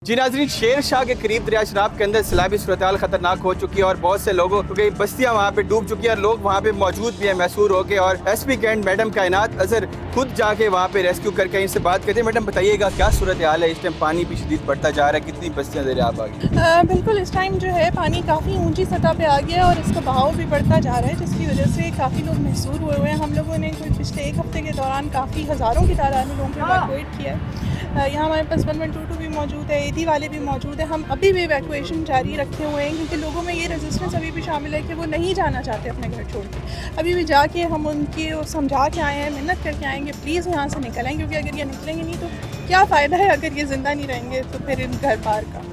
जी नाज़रीन, शेर शाह के करीब दरिया शनाब के अंदर सैलाबी सूरत-ए-हाल खतरनाक हो चुकी है और बहुत से लोगों की बस्तियां वहाँ पे डूब चुकी है और लोग वहाँ पे मौजूद भी हैं मैसूर होके। और एसपी कैंट मैडम कायनात अजहर खुद जाके वहाँ पे रेस्क्यू करके इनसे बात करते हैं। मैडम बताइएगा क्या सूरत-ए-हाल है इस टाइम? पानी भी शदीद बढ़ता जा रहा है, कितनी बस्तियाँ दरियाब आ गई? बिल्कुल, इस टाइम जो है पानी काफ़ी ऊंची सतह पे आ गया है और इसका बहाव भी बढ़ता जा रहा है, जिसकी वजह से काफ़ी लोग महसूर हुए हुए हैं। हम लोगों ने कोई पिछले एक हफ्ते के दौरान काफ़ी हज़ारों की तादाद में लोगों को इवैक्यूएट किया है। यहाँ हमारे पास 1122 भी मौजूद है, एडी वाले भी मौजूद है। हम अभी भी इवैक्यूएशन जारी रखे हुए हैं क्योंकि लोगों में ये रेजिस्टेंस अभी भी शामिल है कि वो नहीं जाना चाहते अपने घर छोड़ के। अभी भी जाके हम उनकी समझा के आए हैं, मेहनत करके आएंगे, प्लीज़ यहाँ से निकल आएँ, क्योंकि अगर ये निकलेंगे नहीं तो क्या फ़ायदा है अगर ये ज़िंदा नहीं रहेंगे तो फिर इन घर बार का।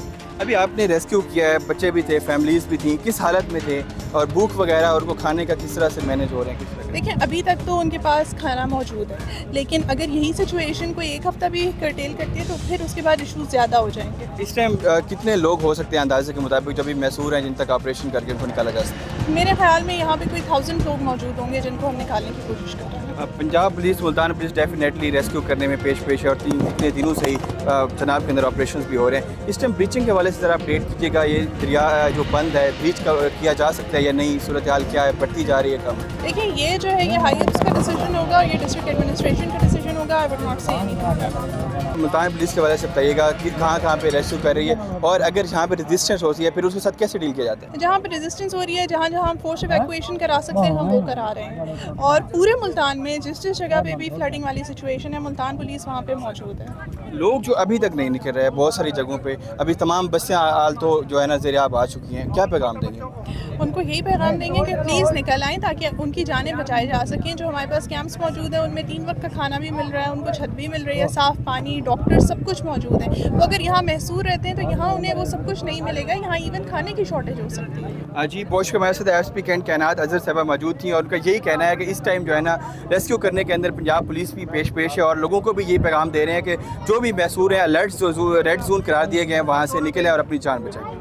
अभी आपने रेस्क्यू किया है, बच्चे भी थे, फैमिलीज भी थी, किस हालत में थे और भूख वगैरह और उनको खाने का किस तरह से मैनेज हो रहे हैं? किस तरह? देखिए, अभी तक तो उनके पास खाना मौजूद है, लेकिन अगर यही सिचुएशन कोई एक हफ़्ता भी कर्टेल करती है तो फिर उसके बाद इशूज़ ज़्यादा हो जाएंगे। इस टाइम कितने लोग हो सकते हैं अंदाजे के मुताबिक जो भी मैसूर हैं, जिन तक ऑपरेशन करके उनको निकाला जा सकता है? मेरे ख्याल में यहाँ पे कोई 1000 लोग मौजूद होंगे जिनको हम निकालने की कोशिश कर रहे हैं। Punjab police, Multan police definitely rescue करने में पेश है और इतने दिनों से ही जनाब के अंदर ऑपरेशंस भी हो रहे हैं। इस टाइम ब्रीचिंग के हवाले से ज़रा अपडेट कीजिएगा, ये दरिया जो बंद है ब्रीच किया जा सकता है या नहीं? सूरत हाल क्या है, बढ़ती जा रही है कम? देखिए, ये जो है ये हाईएस्ट का डिसीजन होगा, ये डिस्ट्रिक्ट एडमिनिस्ट्रेशन का डिसीजन होगा। I would not say anything. Multan police के हवाले से बताइएगा कि कहाँ पे रेस्क्यू कर रही है और अगर जहाँ पे रेजिस्टेंस होती है फिर उसके साथ कैसे डील किया जाता है? जहाँ पे रेजिस्टेंस हो रही है, जहाँ जहाँ हम फोर्स इवैक्यूएशन करा सकते हैं हम वो करा रहे हैं। और पूरे मुल्तान में जिस जिस जगह पे भी फ्लडिंग वाली सिचुएशन है, मुल्तान पुलिस वहाँ पे मौजूद है। लोग जो अभी तक नहीं निकल रहे हैं, बहुत सारी जगहों पे अभी तमाम बसें हाल तो जो है ना ज़रियाब आ चुकी हैं, क्या पैगाम देंगे? उनको यही पैगाम देंगे कि प्लीज़ निकल आएँ ताकि उनकी जानें बचाई जा सकें। जो हमारे पास कैंप्स मौजूद हैं उनमें 3 वक्त का खाना भी मिल रहा है, उनको छत भी मिल रही है, साफ़ पानी, डॉक्टर, सब कुछ मौजूद है। वो अगर यहाँ महसूर रहते हैं तो यहाँ उन्हें वो सब कुछ नहीं मिलेगा, यहाँ इवन खाने की शॉर्टेज हो सकती है। जी, बहुत के हमारे साथ एसपी कैंट कायनात अजहर साहबा मौजूद थी और उनका यही कहना है कि इस टाइम जो है ना रेस्क्यू करने के अंदर पंजाब पुलिस भी पेश है और लोगों को भी यही पैगाम दे रहे हैं कि जो भी मैसूर है, अलर्ट जो रेड जोन करार दिए गए हैं वहाँ से निकलें और अपनी जान बचाएं।